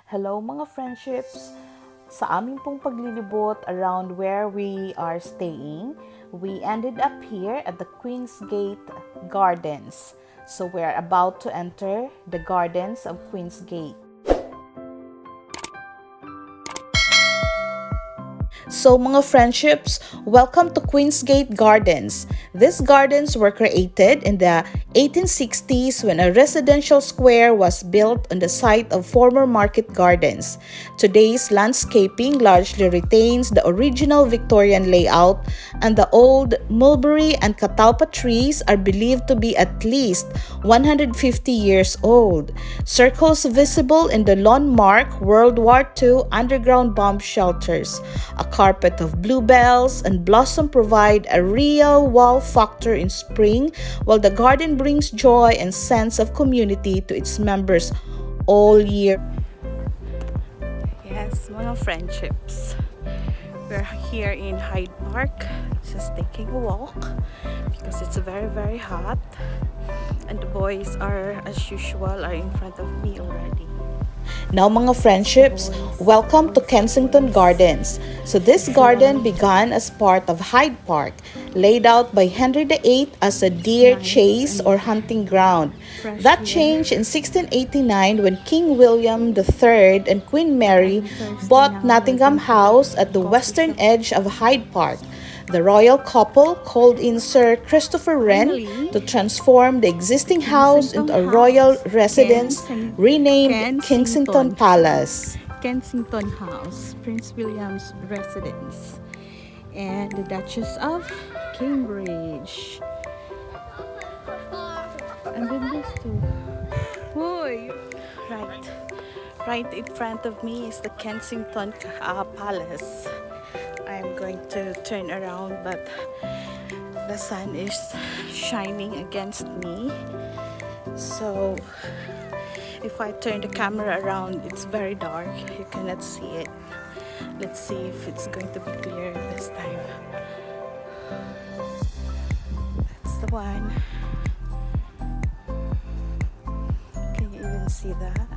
Hello mga friendships! Sa aming pong paglilibot around where we are staying, we ended up here at the Queensgate Gardens. So we're about to enter the gardens of Queensgate. So mga friendships, welcome to Queensgate Gardens. These gardens were created in the 1860s when a residential square was built on the site of former market gardens. Today's landscaping largely retains the original Victorian layout, and the old mulberry and catalpa trees are believed to be at least 150 years old. Circles visible in the landmark World War II underground bomb shelters. A carpet of bluebells and blossom provide a real wow factor in spring, while the garden brings joy and sense of community to its members all year. Yes, mga friendships. We're here in Hyde Park, just taking a walk because it's very hot, and the boys are, as usual, are in front of me already. Now mga friendships, welcome to Kensington Gardens. So this garden began as part of Hyde Park, laid out by Henry VIII as a deer chase or hunting ground. That changed in 1689 when King William III and Queen Mary bought Nottingham House at the western edge of Hyde Park. The royal couple called in Sir Christopher Wren to transform the existing house into a royal residence renamed Kensington Palace. Kensington House, Prince William's residence, and the Duchess of Cambridge. And then this too. Boy, Right in front of me is the Kensington Palace. I'm going to turn around, but the sun is shining against me. So if I turn the camera around, it's very dark. You cannot see it. Let's see if it's going to be clear this time. That's the one. Can you even see that?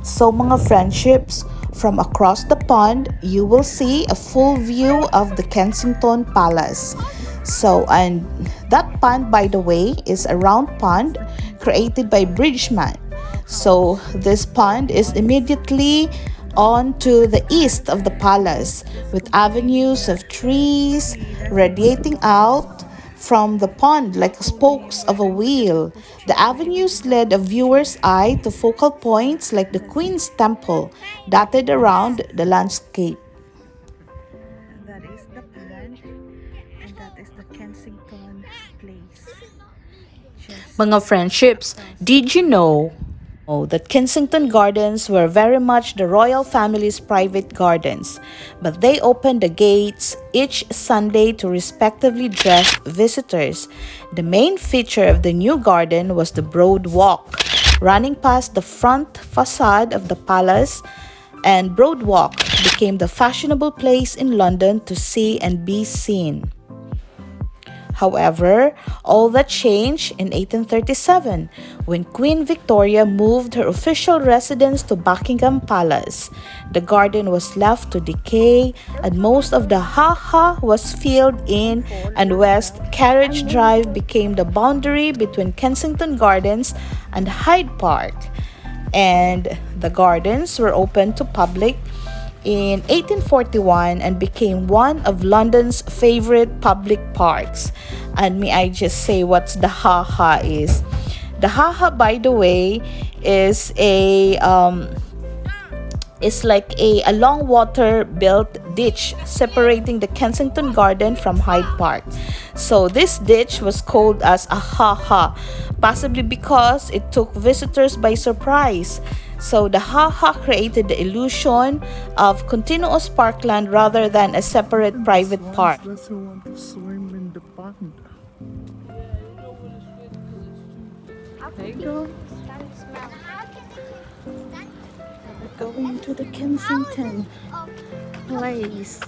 So mga friendships, from across the pond, you will see a full view of the Kensington Palace. So, and that pond, by the way, is a round pond created by Bridgman. So, this pond is immediately on to the east of the palace, with avenues of trees radiating out from the pond like spokes of a wheel. The avenues led a viewer's eye to focal points like the Queen's Temple, dotted around the landscape. That is the pond, and that is the Kensington Place. Mga friendships, did you know that Kensington Gardens were very much the royal family's private gardens, but they opened the gates each Sunday to respectively dressed visitors. The main feature of the new garden was the broad walk, running past the front facade of the palace, and Broad Walk became the fashionable place in London to see and be seen. However, all that changed in 1837 when Queen Victoria moved her official residence to Buckingham Palace. The garden was left to decay, and most of the ha-ha was filled in, and West Carriage Drive became the boundary between Kensington Gardens and Hyde Park. And the gardens were open to public in 1841 and became one of London's favorite public parks. And may I just say what's the ha-ha is? The ha-ha, by the way, is like a long water built ditch separating the Kensington Garden from Hyde Park. So this ditch was called as a ha-ha, possibly because it took visitors by surprise. So the ha-ha created the illusion of continuous parkland rather than a separate private park. Want to swim in the pond. there you go. We're going to the Kensington Place.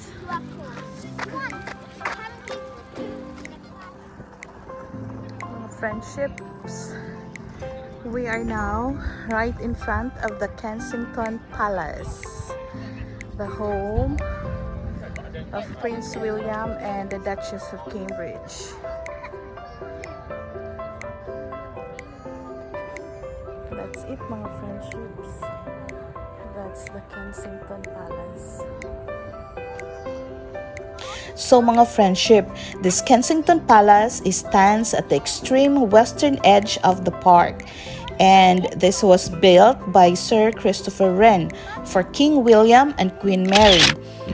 Friendships. We are now right in front of the Kensington Palace, the home of Prince William and the Duchess of Cambridge. That's it, mga friendships. That's the Kensington Palace. So mga friendship, this Kensington Palace stands at the extreme western edge of the park. And this was built by Sir Christopher Wren for King William and Queen Mary.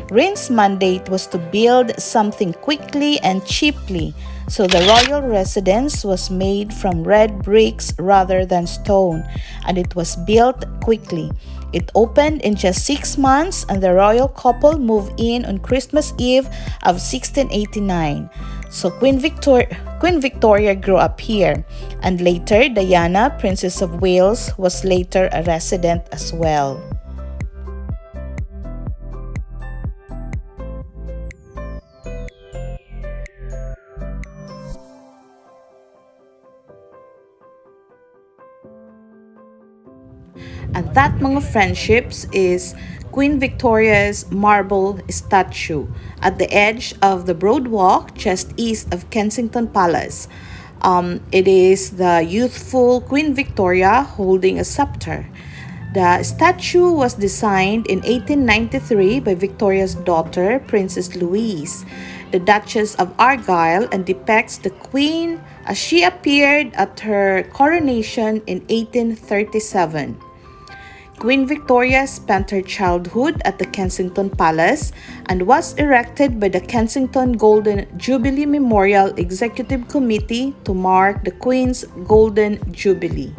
Wren's mandate was to build something quickly and cheaply, so the royal residence was made from red bricks rather than stone, and it was built quickly. It opened in just 6 months, and the royal couple moved in on Christmas Eve of 1689. So Queen Victoria grew up here, and later Diana, Princess of Wales, was later a resident as well. And that, mga friendships, is Queen Victoria's marble statue at the edge of the Broad Walk just east of Kensington Palace. It is the youthful Queen Victoria holding a scepter. The statue was designed in 1893 by Victoria's daughter, Princess Louise, the Duchess of Argyll, and depicts the Queen as she appeared at her coronation in 1837. Queen Victoria spent her childhood at the Kensington Palace and was erected by the Kensington Golden Jubilee Memorial Executive Committee to mark the Queen's Golden Jubilee.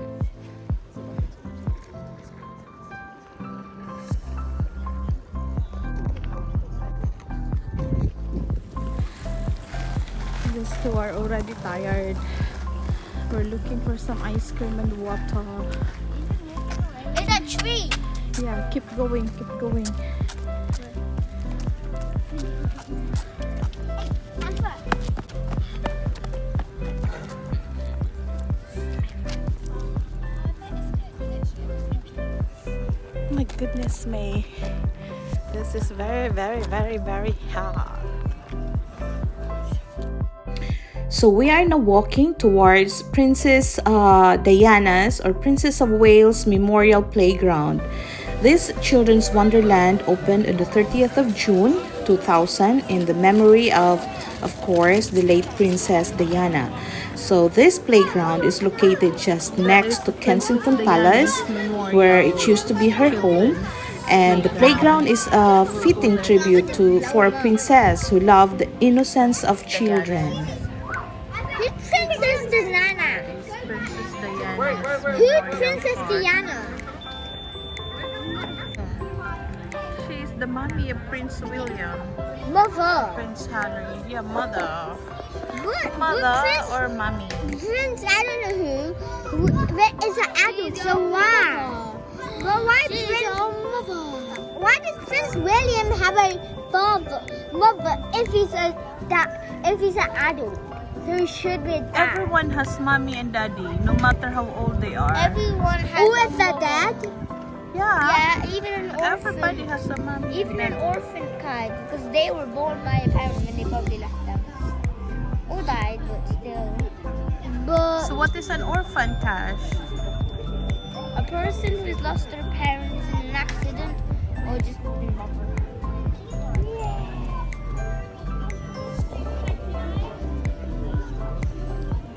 These two are already tired. We're looking for some ice cream and water. It's a tree. Yeah, keep going, keep going. My goodness me, this is very hot. So we are now walking towards Princess Diana's or Princess of Wales Memorial Playground. This children's wonderland opened on the 30th of June 2000 in the memory of course, the late Princess Diana. So this playground is located just next to Kensington Palace, where it used to be her home. And the playground is a fitting tribute for a princess who loved the innocence of children. Who's Princess Diana? Princess Diana. Who's Princess Diana? She is the mommy of Prince William. Mother. Prince Harry. Yeah, mother. What? Mother or mommy? Prince, I don't know who is an adult, so why? But why why does Prince William have a mother if he's an adult? So he should be a dad. Everyone has mommy and daddy, no matter how old they are. Everyone has. Who is a dad? Yeah. Yeah, even an orphan. Everybody has a mommy. Even and an daddy. orphan kind, because they were born by a parent when they probably left them. Or died, but still. But So what is an orphan, Cash? a person who's lost their parents in an accident or just been mother.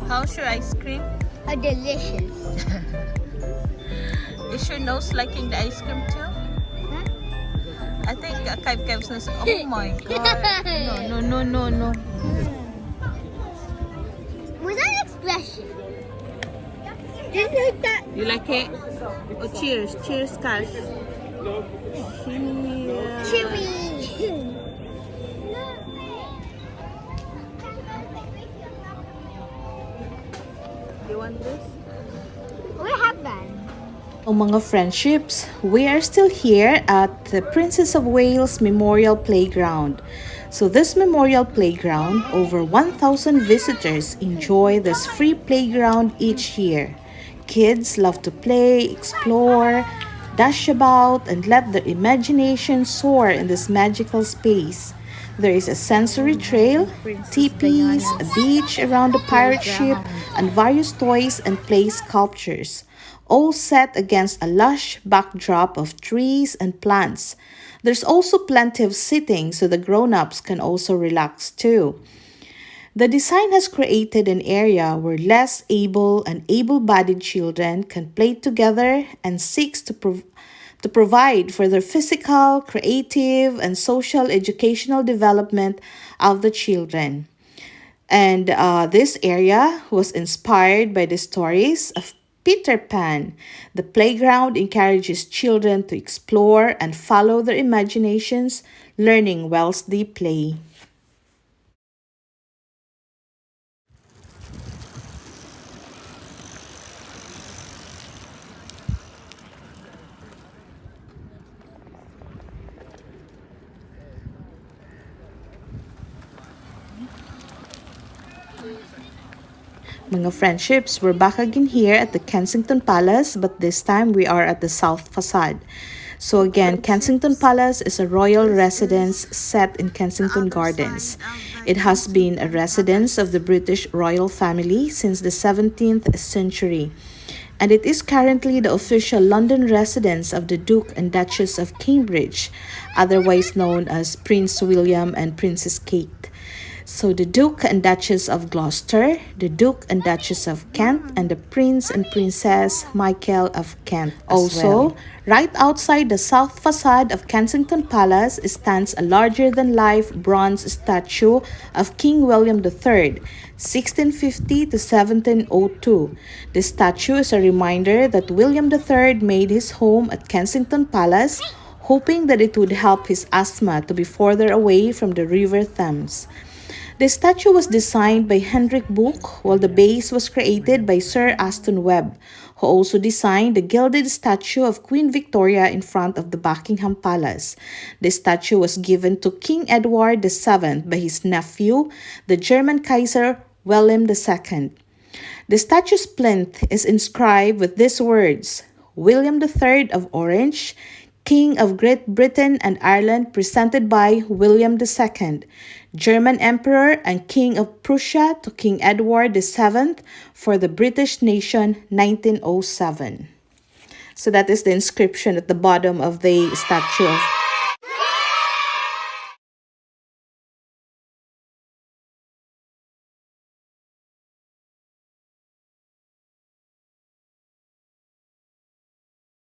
How's your ice cream? Delicious. Is your nose liking the ice cream too? I think Kiv's nose. Oh my god. No. Was that an expression? Did you like that? You like it? Oh, cheers. Cheers, Cash. Cheers. Chewy. You want this? We have that. O mga friendships, we are still here at the Princess of Wales Memorial Playground. So this memorial playground, over 1,000 visitors enjoy this free playground each year. Kids love to play, explore, dash about, and let their imagination soar in this magical space. There is a sensory trail, teepees, a beach around the pirate ship, and various toys and play sculptures, all set against a lush backdrop of trees and plants. There's also plenty of seating so the grown-ups can also relax too. The design has created an area where less able and able-bodied children can play together and seeks to provide for their physical, creative, and social educational development of the children. And this area was inspired by the stories of Peter Pan. The playground encourages children to explore and follow their imaginations, learning whilst they play. Mga friendships, we're back again here at the Kensington Palace, but this time we are at the South Facade. So again, Kensington Palace is a royal residence set in Kensington Gardens. It has been a residence of the British royal family since the 17th century, and it is currently the official London residence of the Duke and Duchess of Cambridge, otherwise known as Prince William and Princess Kate. So the Duke and Duchess of Gloucester, the Duke and Duchess of Kent, and the Prince and Princess Michael of Kent. Also, right outside the south facade of Kensington Palace stands a larger-than-life bronze statue of King William III, 1650 to 1702. The statue is a reminder that William III made his home at Kensington Palace, hoping that it would help his asthma to be further away from the River Thames. The statue was designed by Henrik Book, while the base was created by Sir Aston Webb, who also designed the gilded statue of Queen Victoria in front of the Buckingham Palace. The statue was given to King Edward VII by his nephew, the German Kaiser William II. The statue's plinth is inscribed with these words: William III of Orange, King of Great Britain and Ireland, presented by William II, German Emperor and King of Prussia to King Edward VII for the British nation, 1907. So that is the inscription at the bottom of the statue of